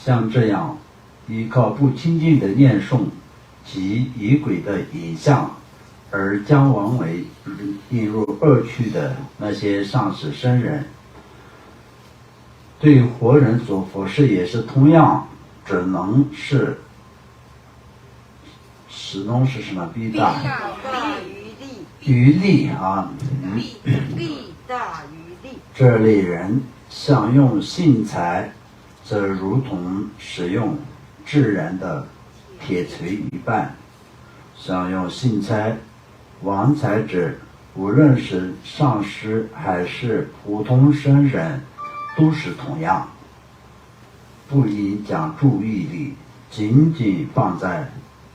像这样依靠不清净的念诵及仪轨的影像而将亡为引入恶趣的那些上士僧人，对活人所服侍也是同样，只能是始终是什么？弊大于利啊，弊大于利。这类人享用信财，则如同使用自然的铁锤一般。享用信财、王财者，无论是上师还是普通僧人，都是同样，不应将注意力仅仅放在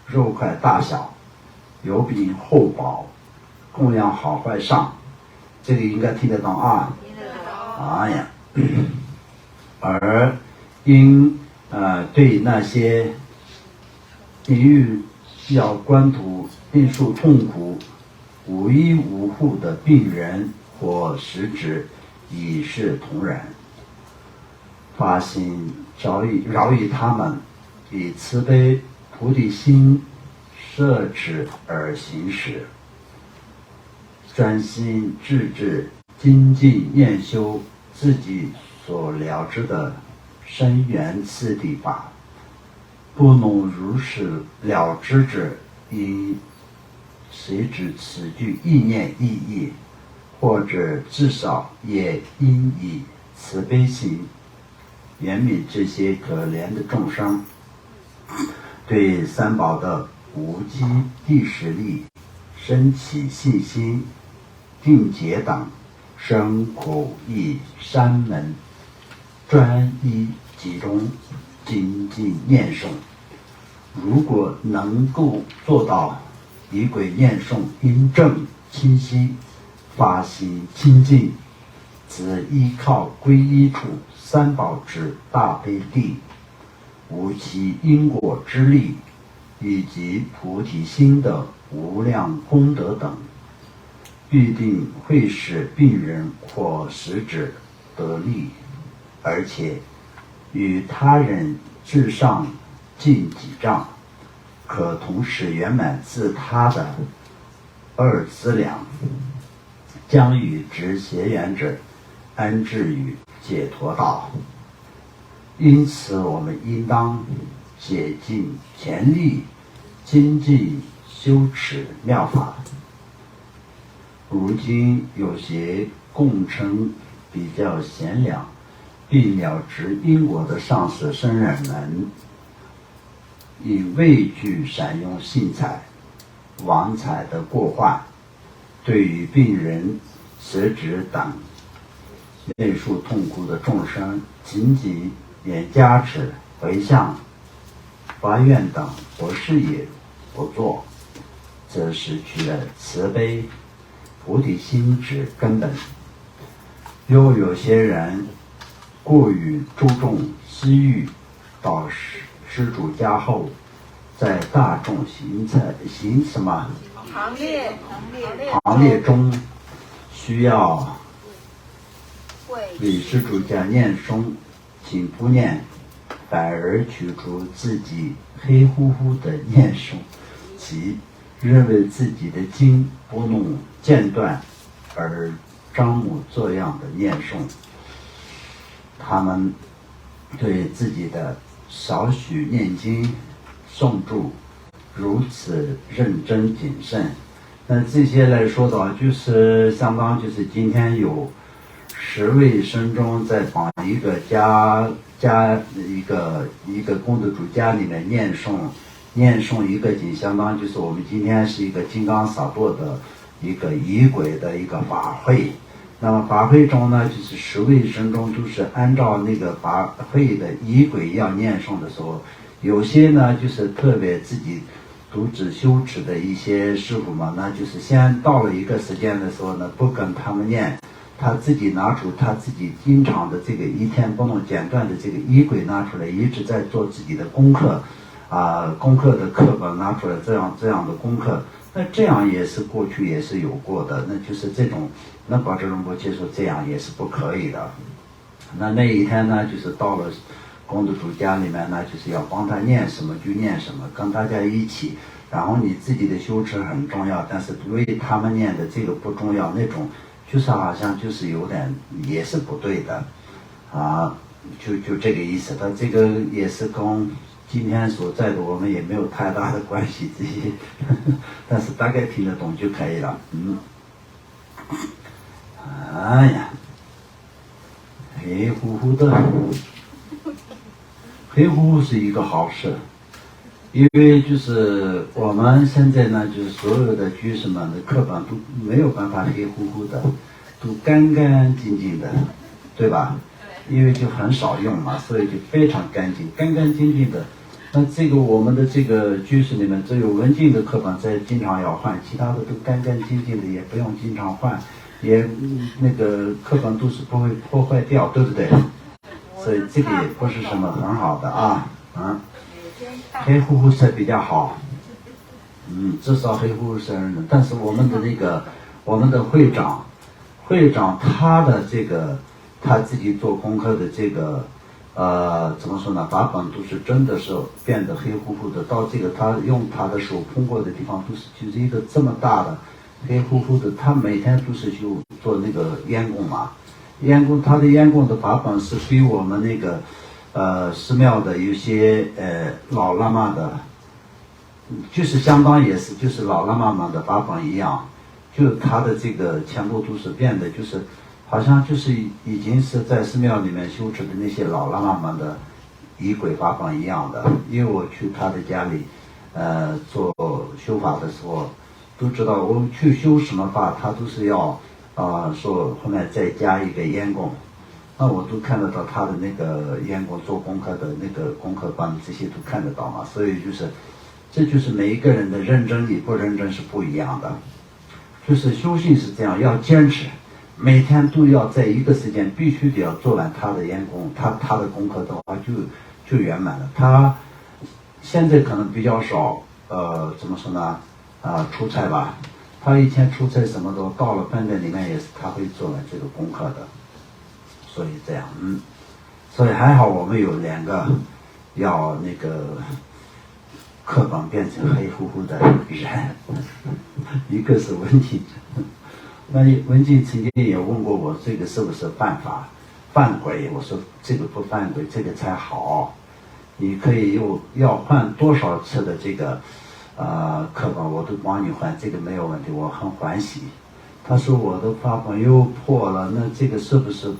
肉块大小、有禀厚薄、供养好坏上，这里应该听得懂啊？听得懂。哎呀，而应对那些地狱要关图并受痛苦、无依无护的病人或食指，已是同然。发心饶益他们，以慈悲菩提心摄持而行使，专心致志精进念修自己所了知的深缘次第法。不能如实了知者，应随指此句意念意义，或者至少也应以慈悲心怜悯这些可怜的众生，对三宝的无机地势力升起信心、定解等身口意三门专一集中精进念诵。如果能够做到仪轨念诵音正清晰，发心清净，则依靠皈依处三宝之大悲力，无其因果之力，以及菩提心的无量功德等，必定会使病人或食者得利，而且与他人至上尽己障，可同时圆满自他的二资粮，将与之结缘者安置于解脱道。因此我们应当竭尽全力精进修持妙法。如今有些共称比较贤良并了知因果的上士僧人们，以畏惧善用信财、王财的过患，对于病人、食指等内受痛苦的众生，仅仅连加持、回向、发愿等佛事也不做，则失去了慈悲菩提心之根本。又有些人过于注重私欲，到施主家后，在大众行什么行列中，需要为施主家念诵请不念，反而取出自己黑乎乎的念诵，即认为自己的经不能间断而张目作样的念诵。他们对自己的少许念经诵注如此认真谨慎，那这些来说的话，就是相当就是今天有10位僧众在帮一个一个功德主家里面念诵一个经，相当就是我们今天是一个金刚萨埵的一个仪轨的一个法会。那么法会中呢，就是10位僧众都是按照那个法会的仪轨要念诵的时候，有些呢就是特别自己独自修持的一些师傅嘛，那就是先到了一个时间的时候呢，不跟他们念，他自己拿出他自己经常的这个一天不能间断的这个仪轨拿出来，一直在做自己的功课功课的课本拿出来，这样的功课。那这样也是过去也是有过的，那就是这种，那保证仁波切说这样也是不可以的。那一天呢，就是到了供得主家里面，那就是要帮他念什么就念什么，跟大家一起。然后你自己的修持很重要，但是为他们念的这个不重要，那种就是好像就是有点也是不对的，啊，就这个意思。他这个也是跟今天所在的我们也没有太大的关系，这些，但是大概听得懂就可以了。哎呀，黑乎乎的，黑乎乎是一个好事。因为就是我们现在呢，就是所有的居士们的课本都没有办法黑乎乎的，都干干净净的，对吧？因为就很少用嘛，所以就非常干净，干干净净的。那这个我们的这个居士里面只有文静的课本在经常要换，其他的都干干净净的，也不用经常换，也那个课本都是不会破坏掉，对不对？所以这个也不是什么很好的啊。黑乎乎色比较好，至少黑乎乎色人。但是我们的我们的会长他的这个他自己做功课的这个怎么说呢？法本都是真的是变得黑乎乎的，到这个他用他的手碰过的地方都是就是一个这么大的黑乎乎的。他每天都是去做那个烟供嘛，他的烟供的法本是比我们那个。寺庙的有些老喇嘛的，就是相当也是就是老喇嘛们的法本一样，就他的这个全部都是变的，就是好像就是已经是在寺庙里面修持的那些老喇嘛们的仪轨法本一样的。因为我去他的家里做修法的时候，都知道我去修什么法，他都是要说后面再加一个烟供。那我都看得到他的那个烟供做功课的那个功课本，这些都看得到嘛。所以这就是每一个人的认真与不认真是不一样的。就是修行是这样，要坚持，每天都要在一个时间必须得要做完他的烟供，他的功课的话就圆满了。他现在可能比较少，怎么说呢？出差吧。他以前出差什么都到了饭店里面也是他会做完这个功课的。所以这样，所以还好我们有2个要那个课本变成黑乎乎的人，一个是文静，那文静曾经也问过我这个是不是犯规，我说这个不犯规，这个才好，你可以要换多少次的这个课本我都帮你换，这个没有问题，我很欢喜。他说我的法本又破了，那这个是不是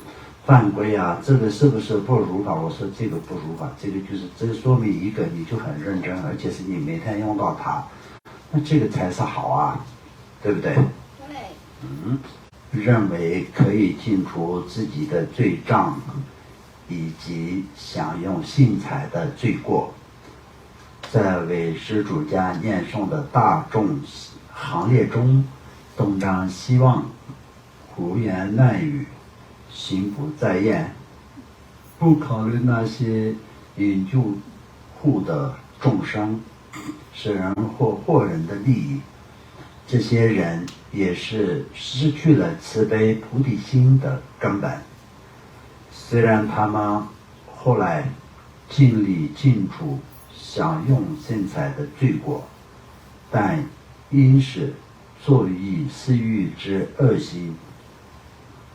犯规啊？这个是不是不如法？我说这个不如法，这个这说明一个你就很认真，而且是你每天用到它，那这个才是好啊，对不对？对。认为可以净除自己的罪障，以及享用信财的罪过，在为施主家念诵的大众行列中，东张西望，胡言乱语，心不在焉，不考虑那些引救护的众生，使人或惑人的利益，这些人也是失去了慈悲菩提心的根本。虽然他们后来尽力尽除享用现财的罪过，但因是作意私欲之恶心，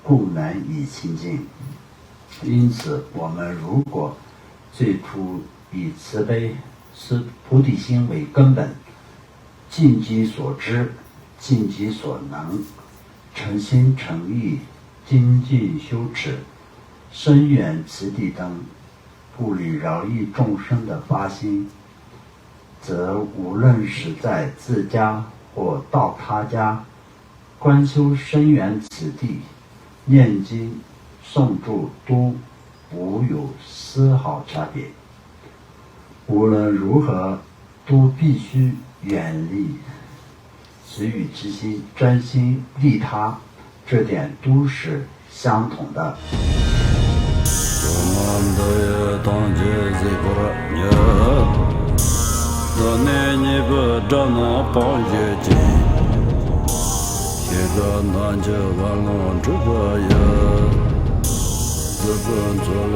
故难以清净。因此我们如果最初以慈悲菩提心为根本，尽己所知，尽己所能，诚心诚意精进修持，深远慈地等不离饶益众生的发心，则无论是在自家或到他家，观修深远此地，念经诵咒都无有丝毫差别。无论如何，都必须远离慈语之心，专心利他，这点都是相同的。自本作为